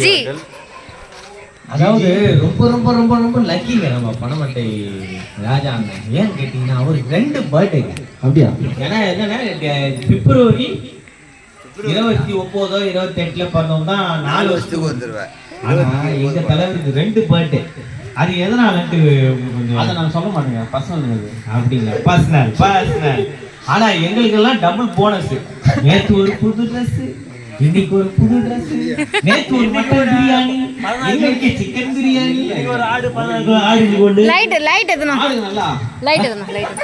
G அதாவது ரொம்ப ரொம்ப ரொம்ப ரொம்ப லக்கிங்க நம்ம பணமட்டை ராஜா அண்ணன். ஏன்னு கேட்டீங்கன்னா அவருக்கு 2 பர்த்டேங்க. அப்படியா? ஏன்னா என்னன்னா பிப்ரவரி 29 28 பிறந்தவங்க தான் 4 வருஷத்துக்கு வந்துருவேன். ஆனா எங்க தலைவருக்கு 2 பர்த்டே. அது எதனாலன்ட்டு அதை நான் சொல்ல மாட்டேங்க, பர்சனல். அப்படிங்களா? பர்சனல். ஆனா எங்களுக்கெல்லாம் டபுள் போனஸ். நேற்று ஒரு புது ட்ரெஸ், இன்னைக்கு ஒரு புது ட்ரெஸ். நேத்து ஒரு மட்டன் பிரியாணி, இன்னைக்கு சிக்கன் பிரியாணி, ஒரு ஆடு கொண்டு லைட் எதுனா நல்லா லைட் எதுனா லைட்.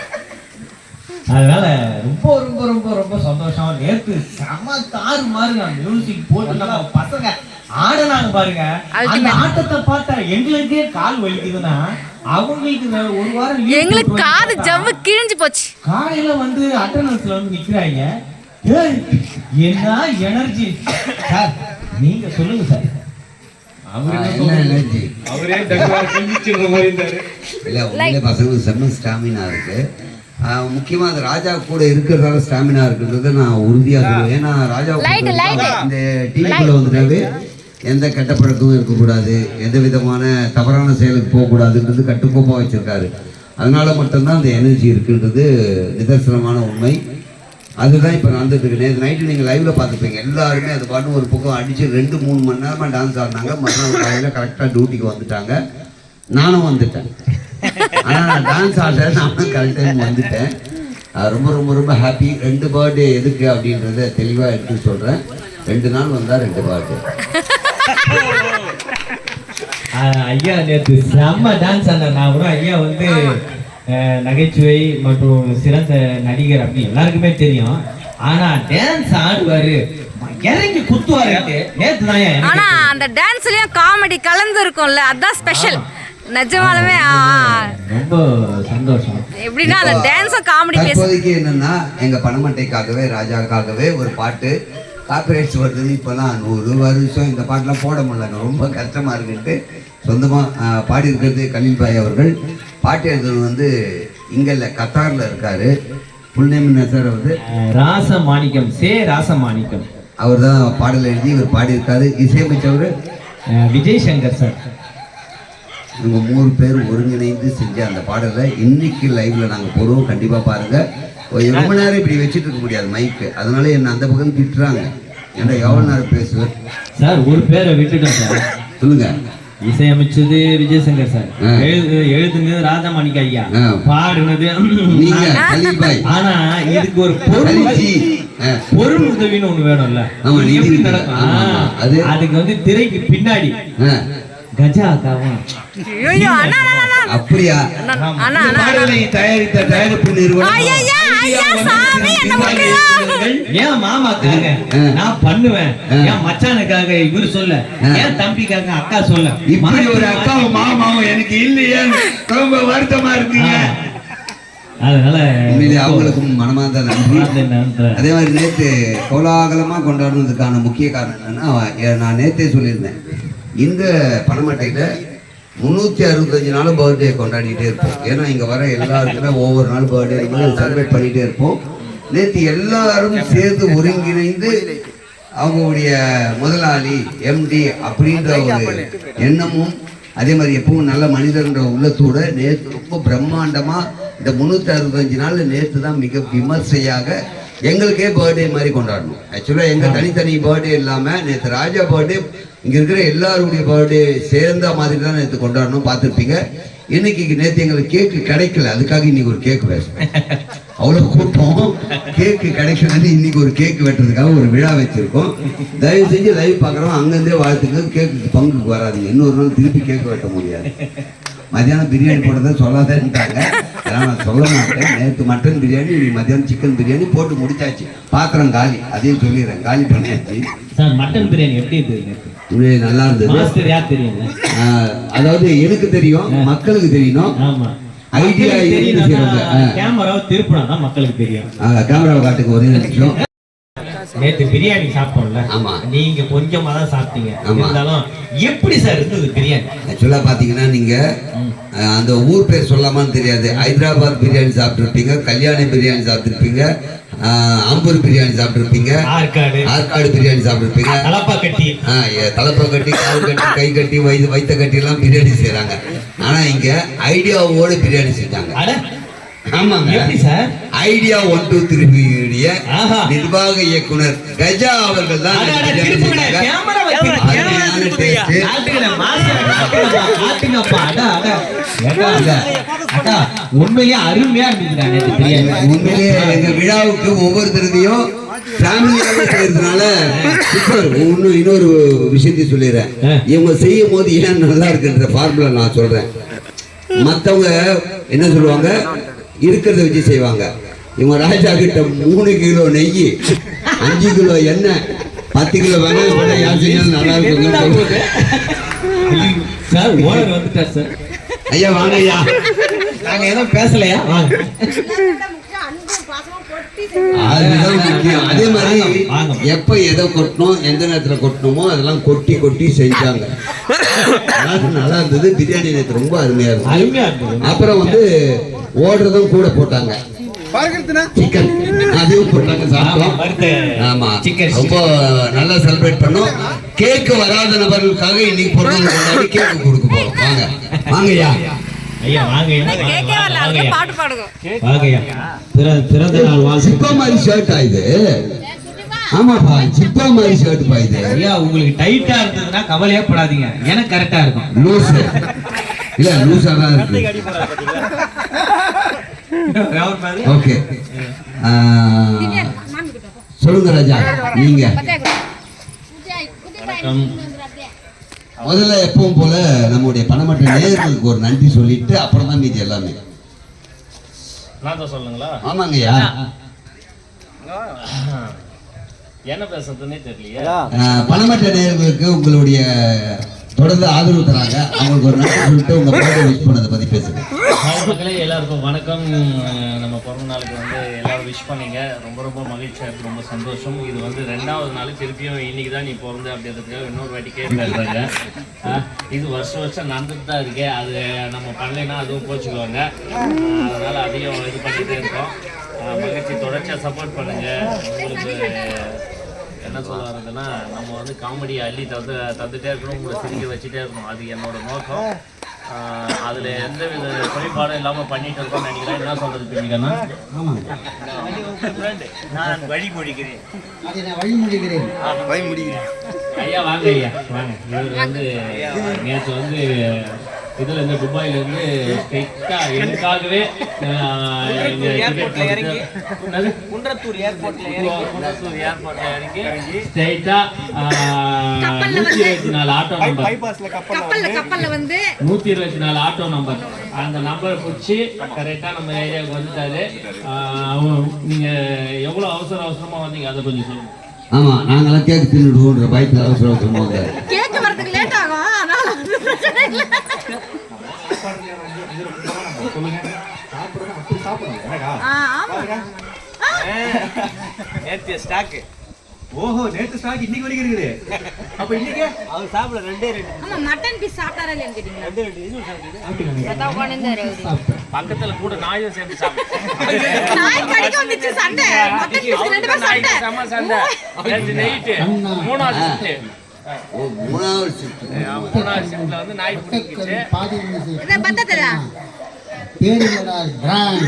அதனால ரொம்ப ரொம்ப ரொம்ப ரொம்ப சந்தோஷம். நேத்து செம தாறு மாறுங்க மியூசிக் போட்டு நம்ம பசங்க ஆடுனாங்க பாருங்க. அந்த ஆட்டத்தை பார்த்தா எங்களுக்கே கால் வலிக்குதுன்னா அவங்களுக்கு ஒரு வாரம் எங்களுக்கு காது ஜவ்வு கிழிஞ்சு போச்சு. காலையில வந்து அட்டனன்ஸ்ல வந்து நிக்கிறாங்க. என்ன எனர்ஜி சார், நீங்க சொல்லுங்க சார். பசங்களுக்கு செம்ம ஸ்டாமினா இருக்கு. முக்கியமா அது ராஜா கூட இருக்கிறதால ஸ்டாமினா இருக்குன்றத நான் உறுதியா சொல்லுவேன். ஏன்னா ராஜா இந்த டீமுக்குள்ள வந்துட்டாவே எந்த கெட்ட பழக்கமும் இருக்கக்கூடாது, எந்த விதமான தவறான செயலுக்கு போகக்கூடாதுன்றது கட்டுக்கோப்பா வச்சிருக்காரு. அதனால மட்டும்தான் அந்த எனர்ஜி இருக்குன்றது நிதர்சனமான உண்மை. அதுதான் இப்போ நடந்துட்டு இருக்கு. நேற்று நைட்டு நீங்கள் லைவ்ல பார்த்துப்பீங்க. எல்லாருமே அது பாட்டு ஒரு பக்கம் அடிச்சு 2-3 மணி நேரமா டான்ஸ் ஆடினாங்க. மறுநாள் காலையில் கரெக்டாக டியூட்டிக்கு வந்துட்டாங்க. நானும் வந்துட்டேன். ஆனால் நான் டான்ஸ் ஆடுற நானும் கரெக்ட் டைம் வந்துட்டேன். ரொம்ப ரொம்ப ரொம்ப ஹாப்பி. 2 பர்த்டே எதுக்கு அப்படின்றத தெளிவாக எடுத்து சொல்கிறேன். 2 நாள் வந்தால் 2 பர்த்டே. ஐயா நேற்று செம்ம டான்ஸ் ஆன. நான் கூட ஐயா வந்து நகைச்சுவை மற்றும் சிறந்த நடிகர் அப்படி எல்லாருக்குமே தெரியும். ஆனா டான்ஸ் ஆடுவாரு, இறங்கி குத்துவாரு. நேத்து தான் ஆனா அந்த டான்ஸ்லயும் காமெடி கலந்து இருக்கும்ல, அதான் ஸ்பெஷல். நிஜமாலுமே ரொம்ப சந்தோஷம். எப்படின்னா அந்த டான்ஸும் காமெடி பேச. இப்போதைக்கு என்னன்னா எங்க பணமட்டைக்காகவே ராஜாக்காகவே ஒரு பாட்டு காப்பிரைட்ஸ் வருது. இப்போலாம் 100 வருஷம் இந்த பாட்டெலாம் போட முடியலங்க, ரொம்ப கஷ்டமாக இருக்குன்ட்டு சொந்தமாக பாடியிருக்கிறது கலீல் பாய் அவர்கள். பாட்டு எழுதுறது வந்து இங்கே இல்லை, கத்தாரில் இருக்கார். ஃபுல் நேம் என்ன சார்? வந்து ராசமாணிக்கம், ராசமாணிக்கம். அவர் தான் பாடல் எழுதி இவர் பாடியிருக்காரு. இசையமைச்சவர் விஜய் சங்கர் சார். இவங்க 3 பேர் ஒருங்கிணைந்து செஞ்ச அந்த பாடலை இன்னைக்கு லைவ்ல நாங்கள் போடுவோம். கண்டிப்பாக பாருங்கள். ரொம்ப நேரம் இப்படி வச்சுட்டு இருக்க முடியாது மைக்கு, அதனால என்ன அந்த பக்கம் திட்டுறாங்க. ஏன்னா எவ்வளோ நேரம் பேசுவேன் சார்? ஒரு பேரை விட்டுட்டோம் சார். சொல்லுங்க. இசையமைச்சது விஜய் சங்கர் சார், எழுதுனது ராஜமாணிக்க ஐயா, பாடுனது நீங்க கலீல் பாய். ஆனா இதுக்கு ஒரு பொருள் உதவின்னு ஒண்ணு வேணும்ல. எப்படி நடக்கும்? அதுக்கு வந்து திரைக்கு பின்னாடி கஜா அக்காவும் அப்படியா தயாரித்த தயாரிப்பு நிறுவனம் ஏன் மாமாக்காக நான் பண்ணுவேன், ஏன் மச்சானுக்காக இவரு சொல்ல, ஏன் தம்பிக்காக அக்கா சொல்ல. இப்படி ஒரு அக்காவும் மாமாவும் எனக்கு இல்லையே, ரொம்ப வருத்தமா இருக்குங்க. அதனால அவங்களுக்கும் மனமார்ந்த நன்றி. அதே மாதிரி நேற்று கோலாகலமா கொண்டாடுறதுக்கான முக்கிய காரணம் என்னன்னா, நான் நேற்றே சொல்லியிருந்தேன், இந்த பணமட்டையில 365 நாளும் பர்த்டே கொண்டாடிட்டே இருப்போம். ஏன்னா இங்க வர எல்லாருக்குமே ஒவ்வொரு நாள் பர்த்டே செலிப்ரேட் பண்ணிட்டே இருப்போம். நேற்று எல்லாரும் சேர்ந்து ஒருங்கிணைந்து அவங்களுடைய முதலாளி எம்டி அப்படின்ற ஒரு எண்ணமும், அதே மாதிரி எப்பவும் நல்ல மனிதர்ன்ற உள்ளத்தோட நேற்று ரொம்ப பிரம்மாண்டமா இந்த 365 நாள் நேற்று தான் மிக விமர்சையாக எங்களுக்கே பர்த்டே மாதிரி கொண்டாடணும். ஆக்சுவலாக எங்கள் தனித்தனி பர்த்டே இல்லாமல் நேற்று ராஜா பர்த்டே இங்கே இருக்கிற எல்லாருடைய பர்த்டே சேர்ந்த மாதிரி தான் நேற்று கொண்டாடணும். பார்த்துருப்பீங்க. இன்னைக்கு நேற்று எங்களுக்கு கேக்கு கிடைக்கல, அதுக்காக இன்னைக்கு ஒரு கேக்கு பேசுகிறேன். அவ்வளோ கூட்டம், கேக்கு கிடைக்கலன்னு இன்னைக்கு ஒரு கேக்கு வெட்டுறதுக்காக ஒரு விழா வச்சுருக்கோம். தயவு செஞ்சு லைவ் பார்க்குறோம், அங்கேருந்தே வாழ்த்துக்கு. கேக்கு பங்குக்கு வராதுங்க, இன்னொரு நாள் திருப்பி கேக்கு வெட்ட முடியாது. மதியானம் பிரியாணி போட்டதை சொல்லாதேன்ட்டாங்க, அதனால் நான் சொல்ல மாட்டேன். நேற்று மட்டன் பிரியாணி, மதியானம் சிக்கன் பிரியாணி போட்டு முடிச்சாச்சு. பாத்திரம் காலி, அதையும் சொல்லிடுறேன், காலி பண்ணியாச்சு. மட்டன் பிரியாணி எப்படி இருந்தது? நல்லா இருந்தது. அதாவது எனக்கு தெரியும், மக்களுக்கு தெரியணும். ஐடியா கேமராவை திருப்பினா மக்களுக்கு தெரியும். கேமராவை காட்டுக்கு ஒரே நிமிஷம். நேத்து பிரியாணி சாப்பிட்டோம்ல, நீங்க கொஞ்சமா தான் சாப்பிட்டீங்க. இருந்தாலும் எப்படி சார் இருந்தது பிரியாணி? ஆக்சுவலா பாத்தீங்கன்னா நீங்க அந்த ஊர் பேர் சொல்லாமான்னு தெரியாது. ஹைதராபாத் பிரியாணி சாப்பிட்டுருப்பீங்க, கல்யாணி பிரியாணி சாப்பிட்டுருப்பீங்க, ஆம்பூர் பிரியாணி சாப்பிட்டுருப்பீங்க, ஆற்காடு பிரியாணி சாப்பிட்டுருப்பீங்க, தலப்பா கட்டி, கால் கட்டி, கை கட்டி, வைத்த கட்டி எல்லாம் பிரியாணி செய்யறாங்க. ஆனா இங்க ஐடியாவோட பிரியாணி செஞ்சாங்க. ஆமாங்க சார். ஐடியா 123 நிர்வாக இயக்குனர் கஜா அவர்கள் தான் உண்மையிலேயே அருமையா இருந்துச்சு. உண்மையிலேயே எங்க விழாவுக்கு ஒவ்வொரு தடவையும் ஃபேமிலியாக செய்யறதுனால இன்னொரு விஷயத்தை சொல்லிடுறேன். இவங்க செய்யும் போது ஏன் நல்லா இருக்குன்ற ஃபார்முலா நான் சொல்றேன். மற்றவங்க என்ன சொல்லுவாங்க, இருக்கிறத வச்சு செய்வாங்க. இவங்க ராஜா கிட்ட 3 கிலோ நெய், 5 கிலோ எண்ணெய், 10 கிலோ வெங்காயம் யார் செஞ்சாலும் நல்லா இருக்குங்க. ஐயா வாங்க ஐயா, நாங்க எதுவும் பேசலையா, வாங்க. அதுதான் முக்கியம். அதே மாதிரி எப்ப எதை கொட்டணும், எந்த நேரத்துல கொட்டணுமோ அதெல்லாம் கொட்டி கொட்டி செஞ்சாங்க. நல்லா இருந்தது. பிரியாணி நேற்று ரொம்ப அருமையா இருந்தது. அப்புறம் வந்து ஓடுறதும் கூட போட்டாங்க, சிக்கன் அதையும் போட்டாங்க, சாப்பிட்டோம். ஆமா, ரொம்ப நல்லா செலிப்ரேட் பண்ணோம். கேக்கு வராத நபர்களுக்காக இன்னைக்கு பிறந்த கொண்டாடி கேக்கு கொடுக்க போறோம். வாங்க வாங்கய்யா, ஐயா வாங்க, பாட்டு பாடுங்க. வாங்கய்யா, பிறந்த நாள் வாழ்த்து. சிப்பா மாதிரி ஷர்ட் ஆயுது. ஆமாப்பா, சிப்பா மாதிரி ஷர்ட் பாயுது. ஐயா உங்களுக்கு டைட்டா இருந்ததுன்னா கவலையே படாதீங்க, எனக்கு கரெக்டா இருக்கும். லூஸ் இல்ல, லூஸா தான் இருக்கு. ஓகே, சொல்லுங்க ராஜா, நீங்க முதல்ல எப்பவும் போல நம்முடைய பணமற்ற நேயர்களுக்கு ஒரு நன்றி சொல்லிட்டு அப்புறம் தான் மீதி எல்லாமே. சொல்லுங்களா? ஆமாங்கய்யா, என்ன பேசுறதுன்னே தெரியலையே. பணமற்ற நேயர்களுக்கு உங்களுடைய தொடர்ந்து ஆதரவு தராங்க, அவங்களுக்கு ஒரு நன்றி சொல்லிட்டு உங்க பர்த்டே விஷ் பண்ணதை பத்தி பேசுங்க. மக்களே எல்லாருக்கும் வணக்கம். நம்ம பிறந்த நாளுக்கு வந்து எல்லாரும் விஷ் பண்ணீங்க, ரொம்ப ரொம்ப மகிழ்ச்சியாக இருக்குது, ரொம்ப சந்தோஷம். இது வந்து 2வது நாள், திருப்பியும் இன்னைக்கு தான் நீ பிறந்த அப்படின்றதுக்காக இன்னொரு வாட்டி கேட்குறாங்க. இது வருஷம் நடந்துட்டு தான் இருக்கு, அது நம்ம பண்ணலைன்னா அதுவும் போச்சுக்குவாங்க. அதனால் அதையும் இது பண்ணிகிட்டே இருக்கோம். மகிழ்ச்சி, தொடர்ச்சியாக சப்போர்ட் பண்ணுங்கள். உங்களுக்கு என்ன சொல்ல வரதுன்னா, நம்ம வந்து காமெடி அள்ளி தந்துட்டே இருக்கணும், உங்களை சிரிக்க வச்சுட்டே இருக்கணும். அது என்னோட நோக்கம். அதில் எந்த வித குறைபாடும் இல்லாமல் பண்ணிட்டு இருக்கோம்னு நினைக்கிறேன். என்ன சொல்றது பிடிக்கன்னா, நான் வழிமொழிகிறேன். ஐயா வாங்க, ஐயா வாங்க. இவர் வந்து நேற்று வந்து இதில் இந்த துபாயிலேருந்து ஸ்ட்ரைட்டாக எனக்காகவே குன்றத்தூர் ஏர்போர்ட்டில் இறங்கி ஸ்ட்ரைட்டாக 124 ஆட்டோ நம்பர், 124 ஆட்டோ நம்பர், அந்த நம்பரை பிடிச்சி கரெக்டாக நம்ம ஏரியாவுக்கு வந்துட்டாரு. நீங்கள் எவ்வளோ அவசரமாக வந்தீங்க அதை கொஞ்சம் சொல்லுங்கள். ஆமா, நாங்கெல்லாம் கேக் தின்னுடுவோன்ற பயத்தில் அவசரமா வந்தாரு. கேக் வரதுக்கு லேட் ஆகும், அதனால பிரச்சனை இல்லை. நேற்று ஸ்டாக்கு. ஓஹோ, நேத்து ஸ்டாக் இன்னைக்கு வரைக்கும் இருக்குது. அப்ப இன்னைக்கு அவர் சாப்பிட 2 ஆமா, மட்டன் பீஸ் சாப்பிட்டாரா இல்லையான்னு கேட்டீங்களா? 2 இது சாப்பிட்டீங்க. பக்கத்துல கூட நாயும் சேர்ந்து சாப்பிட்டு நாய் கடிக்க வந்துச்சு, சண்டை. மட்டன் பீஸ் 2 பேரும் சண்டை. சம சண்டை. நேத்து நைட் 3வது ஷிஃப்ட். மூணாவது ஷிஃப்ட்ல வந்து நாய் பிடிச்சிச்சு. இத பத்ததடா பேர் இல்லடா, பிராண்ட்.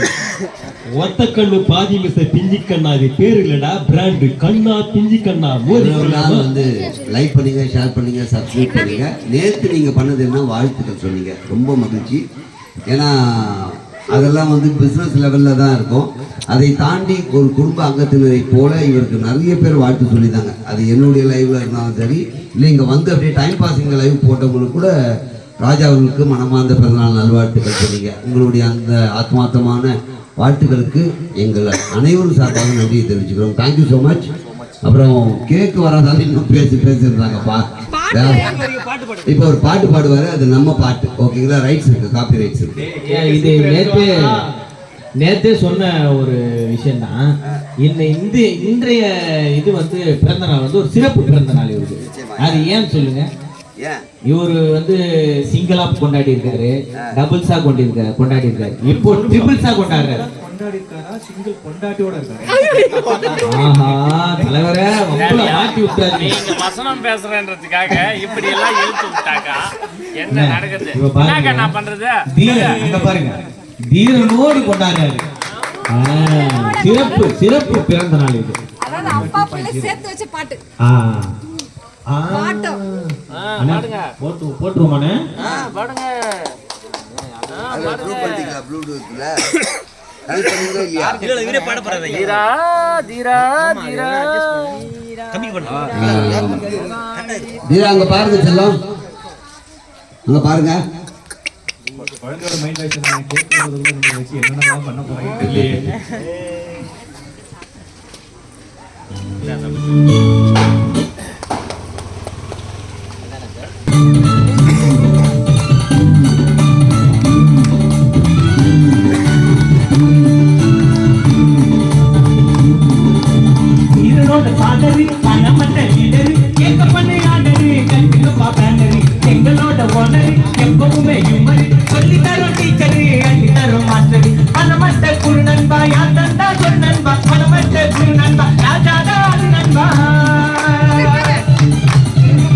ஒத்த கண்ணு பாதி மிஸ் பிஞ்சி கண்ணா, இது பேர் இல்லடா, பிராண்ட். கண்ணா பிஞ்சி கண்ணா. வந்து லைக் பண்ணுங்க, ஷேர் பண்ணுங்க, சப்ஸ்கிரைப் பண்ணுங்க. நேற்று நீங்க பண்ணது என்ன, வாழ்த்துக்கள் சொன்னீங்க, ரொம்ப மகிழ்ச்சி. ஏன்னா அதெல்லாம் வந்து பிஸ்னஸ் லெவலில் தான் இருக்கும். அதை தாண்டி ஒரு குடும்ப அங்கத்தினரை போல இவருக்கு நிறைய பேர் வாழ்த்து சொல்லியிருந்தாங்க. அது என்னுடைய லைவ்ல இருந்தாலும் சரி, இல்லை இங்கே வந்து அப்படியே டைம் பாசிங் லைவ் போட்டவங்களுக்கு கூட ராஜா அவர்களுக்கு மனமார்ந்த பிறந்தநாள் நல்வாழ்த்துக்கள் சொன்னீங்க. உங்களுடைய அந்த ஆத்மார்த்தமான வாழ்த்துக்களுக்கு எங்கள் அனைவரும் சார்பாக நன்றியை தெரிவிச்சுக்கிறோம். Thank you so much. அப்புறம் கேக்கு வராதாலும் இன்னும் பேசியிருந்தாங்கப்பா. இப்போ ஒரு பாட்டு பாடுவாரு, அது நம்ம பாட்டு, ஓகேங்களா? ரைட்ஸ் இருக்கு, காப்பி ரைட்ஸ் இருக்கு. இது நேத்தே சொன்ன ஒரு விஷயம் தான். இன்றைய இது வந்து பிறந்த நாள் வந்து ஒரு சிறப்பு பிறந்த நாள் இவருக்கு. அது ஏன்னு சொல்லுங்க. இவரு வந்து சிங்கிளா கொண்டாடி இருக்காரு, டபுள்ஸா கொண்டாடி இருக்காரு, இப்போ ட்ரிபிள்ஸா கொண்டாடுறாரு. கொண்டாடி இருக்காரா சிங்கிள் பொண்டாட்டியோட இருக்காரா? ஆஹா தலைவரே உங்களை மாட்டி விட்டாரு. நீங்க வசனம் பேசுறேன்றதுக்காக இப்படி எல்லாம் இழுத்து விட்டாக்கா என்ன நடக்குது? என்னக்கா நான் பண்றது? தீரன் அங்க பாருங்க, தீரனோடு கொண்டாடுறாரு. சிறப்பு சிறப்பு பிறந்த நாள் இது. அதாவது அப்பா பிள்ளை சேர்த்து வச்ச பாட்டு. பாட்டு. பாடுங்க. போட்டுருமானே? பாடுங்க. ப்ளூடூத்ல கனெக்ட் பண்ணுங்க இல்லையா? தீரா தீரா தீரா தீரா அங்க பாருங்க செல்லம், அங்க பாருங்க. குழந்தையோட மைண்ட் வாய்ஸ் நான் கேட்கறதுக்குள்ள நம்ம வச்சு என்னென்னலாம் பண்ண போறோம் தெரியலையே. பாடரு பணமட்ட லீடரு கேட்க பண்ணு ஆடரு கண்டிப்பா பேனரு எங்களோட ஓனரு எப்பவுமே ஹியூமரு சொல்லி தரும் டீச்சரு அள்ளி தரும் மாஸ்டரு பணமட்ட குரு நண்பா யார் தந்தா சொல் நண்பா பணமட்ட குரு நண்பா ராஜாடா அது நண்பா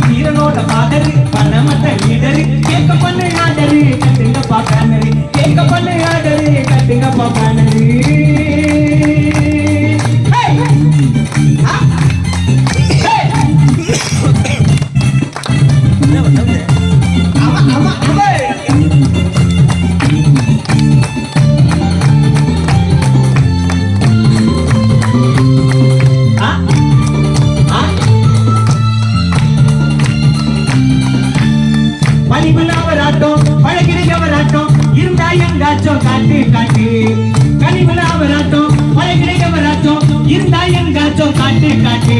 வீரனோட பாடரு பணமட்ட லீடரு கேட்க பண்ணு ஆடரு கண்டிப்பா பேனரு கேட்க பண்ணு ஆடரு கண்டிப்பா பேனரு காட்டு காட்டு கனிமலாவராட்டம் மழை கிடைக்கவராட்டம் இருந்தா எங்காச்சும் காட்டு காட்டு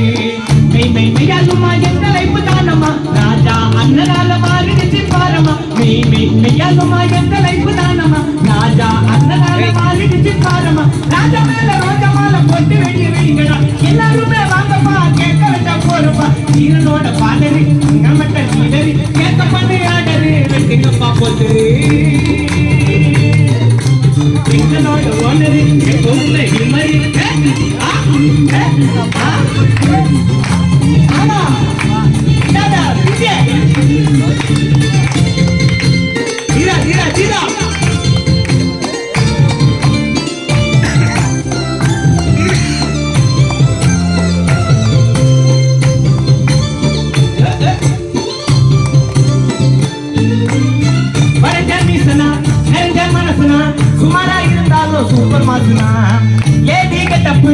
மெய் மெய் மெய்யாலுமா எந்த லைப்பு தானம்மா ராஜா அண்ணனால மாறிடுச்சு பாரம்மா மெய் மெய் மெய்யாலுமா எந்த லைப்பு தானம்மா ராஜா அண்ணனால மாறிடுச்சு பாரம்மா ராஜா மேல ரோஜா மாலை போட்டு வெளியே வெளிங்கடா எல்லாருமே வாங்கப்பா கேட்க வேண்டாம் போறப்பா சீரனோட பாடரு நம்மட்ட சீடரு கேட்க பண்ணி ஆடரு வெட்டுங்கப்பா போட்டு எங்களோட ஓனரு எப்பவுமே ஹியூமரு தீரா தீரா தீரா சுமாரா இருந்தாலும் சூப்பர் மாசுனா ஏடி கட்டப்பு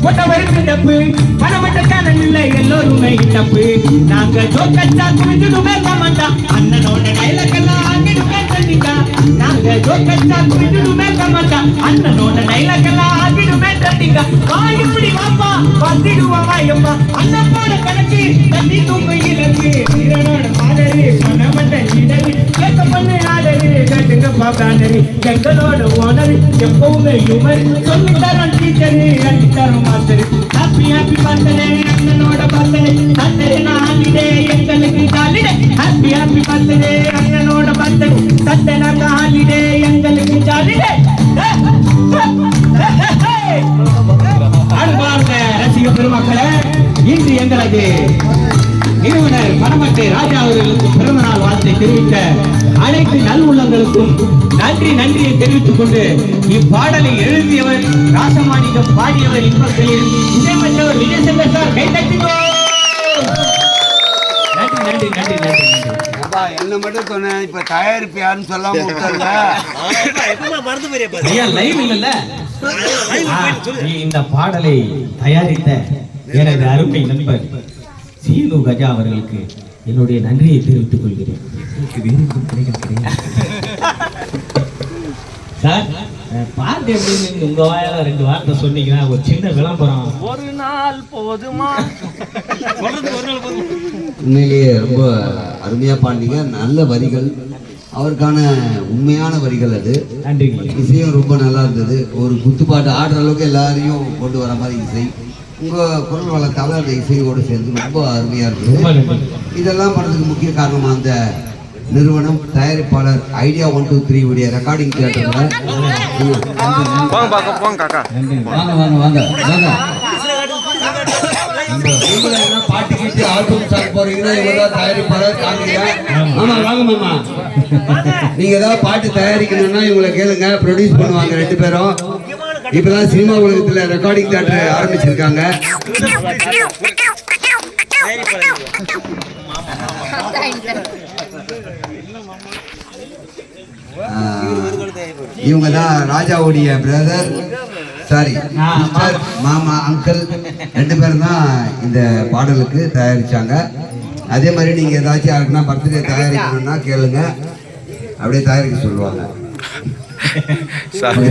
ஒட்ட வருக்கு டப்பு பணமட்ட சேனல் இல்ல எல்லோருமே டப்பு நாங்க ஜோக்கச்சா குறிஞ்சிடுமே கமாண்டா அண்ணனோட டைலாக்கெல்லாம் ஆகிடுமே தண்டிக்கா நாங்க ஜோக்கச்சா குறிஞ்சிடுமே கமாண்டா அண்ணனோட டைலாக்கெல்லாம் ஆகிடுமே தண்டிக்கா வா இப்படி வாப்பா வந்துடுவா வாயம்மா அண்ணனோட கணக்கு தண்ணி தூங்க இலக்கு வீரனோட பாடரு பணமட்ட சீடரு கேட்க பண்ணு ஆடரு கட்டுங்கப்பா பேனரு எங்களோட ஓனரு எப்பவுமே ஹியூமர் சொல்லி தரோம் டீச்சரு அள்ளி தரோம் மாஸ்டரு ஹாப்பி ஹாப்பி பர்த்டே அண்ணனோட பர்த்டே சட்டே ஹாலிடே எங்களுக்கு ஜாலிடே ஹாப்பி ஹாப்பி பர்த்டே அண்ணனோட பர்த்டே சட்டே நாங்க ஹாலிடே எங்களுக்கு ஜாலிடே அன்பார்ந்த ரசிக பெருமக்களே இன்று எங்களது நிறுவனர் பணமட்டை ராஜா அவர்களுக்கு பிறந்த நாள் வாழ்த்தை தெரிவித்த அனைத்து நல்வுள்ளங்களுக்கும் நன்றி நன்றியை தெரிவித்துக் கொண்டு இப்பாடலை எழுதியவர் ராசமாணிக்கம் பாடியவர் இன்பத்தில் இசையமைத்தவர் விஜயசங்கர் சார் கைதட்டினோ. நன்றி நன்றி நன்றி நன்றி என்ன மட்டும் சொன்னேன், இப்ப தயாரிப்பு யாருன்னு சொல்லாம லைவ் இல்ல. இந்த பாடலை தயாரித்த எனது அருமை நண்பர் சீனு கஜா அவர்களுக்கு என்னுடைய நன்றியை தெரிவித்துக் கொள்கிறேன். சார் பாட்டு எப்படின்னு உங்க வாயால 2 வார்த்தை சொன்னீங்கன்னா ஒரு சின்ன விளம்பரம். ஒரு நாள் போதுமா? உண்மையிலேயே ரொம்ப அருமையா பாண்டிங்க, நல்ல வரிகள், அவருக்கான உண்மையான வரிகள். அது நன்றி. இசையும் ரொம்ப நல்லா இருந்தது. ஒரு குத்துப்பாட்டு ஆடுற அளவுக்கு எல்லாரையும் கொண்டு வர மாதிரி இசை. உங்கள் குரல் வளர்த்தால அந்த இசையோடு சேர்ந்து ரொம்ப அருமையாக இருக்குது. இதெல்லாம் பண்ணதுக்கு முக்கிய காரணமாக அந்த நிறுவனம் தயாரிப்பாளர் ஐடியா 123 உடைய ரெக்கார்டிங் தியேட்டர்ல வாங்க பாட்டு கேட்டு ஆல்பம் சாங் போறீங்கன்னா இவங்க தயாரிப்பாளர் காமிங்க. ஆமா வாங்க மாமா, நீங்க ஏதாவது பாட்டு தயாரிக்கணும்னா இவங்களை கேளுங்க, ப்ரொடியூஸ் பண்ணுவாங்க 2 பேரும். இப்பதான் சினிமா உலகத்துல ரெக்கார்டிங் தியேட்டர் ஆரம்பிச்சிருக்காங்க. இவங்க தான் ராஜாவுடைய பிரதர், சாரி சிஸ்டர், மாமா, அங்கிள் 2 பேரும் தான் இந்த பாடலுக்கு தயாரிச்சாங்க. அதே மாதிரி நீங்க ஏதாச்சும் யாருக்குன்னா பர்த்டே தயாரிக்கணும்னா கேளுங்க, அப்படியே தயாரிக்க சொல்லுவாங்க.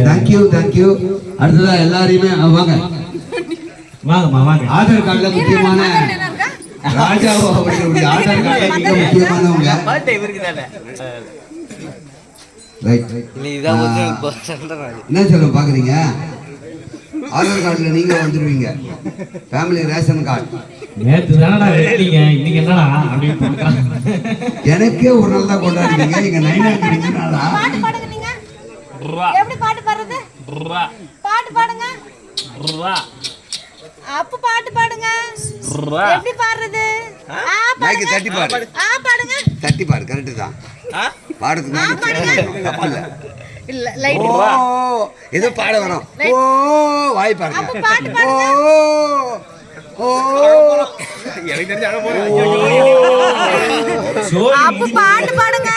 Thank you thank you. அடுத்ததா எல்லாரையுமே வாங்க வாங்க. ஆதார் கார்டுல முக்கியமான ராஜாவோ அவர்களுடைய ஆதார் கார்டுல மிக முக்கியமானவங்க. என்ன சொல்ல பாக்குறீங்க? ஆதார் கார்டுல நீங்க வந்துருவீங்க, ஃபேமிலி ரேஷன் கார்டு. நேத்து தானடா வெட்டிங்க, இன்னைக்கு என்னடா அப்படின்னு எனக்கே ஒரு நாள் தான் கொண்டாடுறீங்க. எங்க நைனாக்கு 2 நாளா? எப்படி பாட்டு பாடுறது? பாட்டு பாடுங்க. அப்ப பாட்டு பாடுங்க. எப்படி பாடுறது? மைக்கு தட்டி பாடு. பாடுங்க. தட்டி பாடு, கரெக்ட் தான். பாடுறது தப்பு இல்ல. இல்ல லைட். ஏதோ பாட வரோம். ஓ வாய் பாருங்க. அப்ப பாட்டு பாடுங்க. ஓ எனக்கு தெரிஞ்ச அட போறேன். அப்ப பாட்டு பாடுங்க.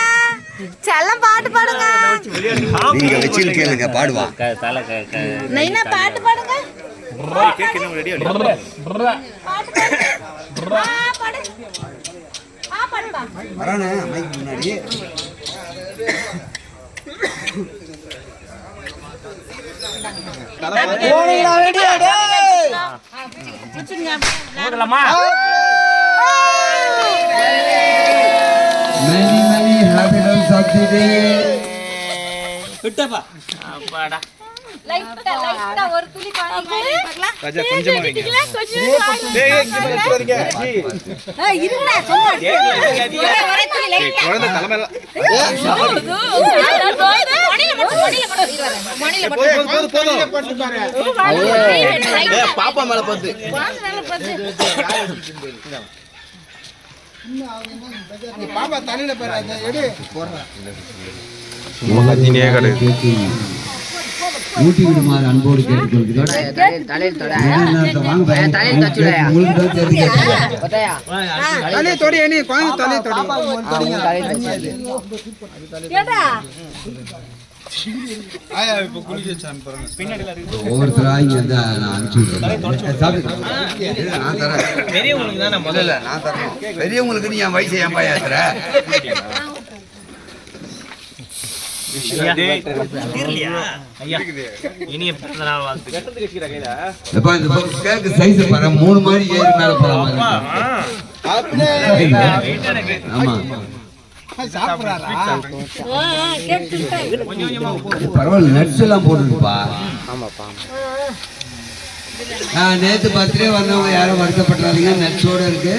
செல்லம் பாட்டு பாடுங்க. நீங்க வெச்சு கேளுங்க, பாடுவா. நைனா பாட்டு பாடுங்க. கேக் என்ன ரெடி ஆடி பாட்டு பாடு. பாடுப்பா. வரானே மைக் முன்னாடி. போடுடா ரெடி ஆடு. போடலாமா? many happy returns of the day. விட்டப்பா அப்பாடா. லைட்டா ஒரு துளி பாடி பார்க்கலாம். ராஜா கொஞ்சமா வைங்க. டேய் இங்க வச்சுறீங்க. இருடா சும்மா. ஒரே துளி லைட்டா. குழந்தை தலைமையில. போதும் பாப்பா மேல போது. பாப்பா தண்ணில போறாங்க. எடு போறா. ஊட்டி விடுமாறு அன்போடு கேட்டுக்கொள்கிறோம். ஒவ்வொருத்தரா இங்க வந்து நான் அனுப்பிச்சு பெரியவங்களுக்கு தான் முதல்ல நான் தரணும். பெரியவங்களுக்கு நீ என் வயசு ஏன் பாயாத்துற? இனிய பிறந்த நாள் வாழ்த்துக்கள். கேக்கு சைஸ் பாரு, 3 மாதிரி ஏறி மேல போற மாதிரி. ஆமா பரவாயில்ல, நட்ஸ் எல்லாம் போட்டுருப்பா. நேத்து பர்த்டே வந்தவங்க யாரும் வருத்தப்படாதீங்க, நட்ஸோட இருக்கு.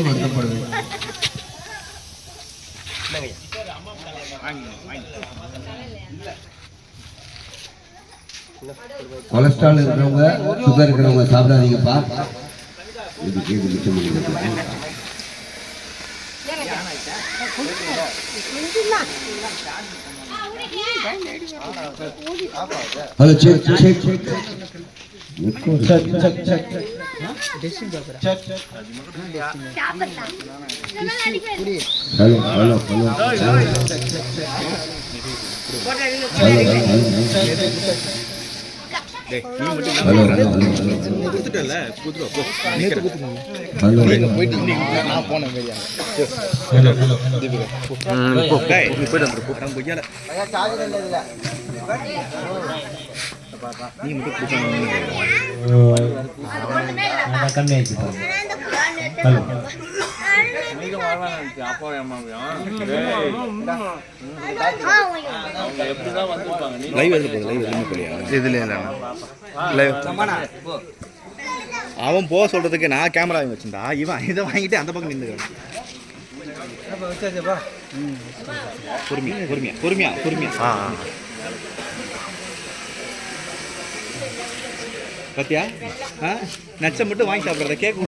வருத்தப்படுது. கொலஸ்ட்ரால் இருக்கிறவங்க, சுகர் இருக்கிறவங்க சாப்பிடாதீங்கப்பா. இது மிச்சம் hello check check check hello hello hello அவன் போக சொல்றதுக்கு நான் கேமரா வச்சிருந்தா, இவன் இதை வாங்கிட்டு அந்த பக்கம் நின்று வச்சாச்சப்பா. பொறுமையா பத்தியா நச்சை மட்டும் வாங்கி சாப்பிட்றத கேக்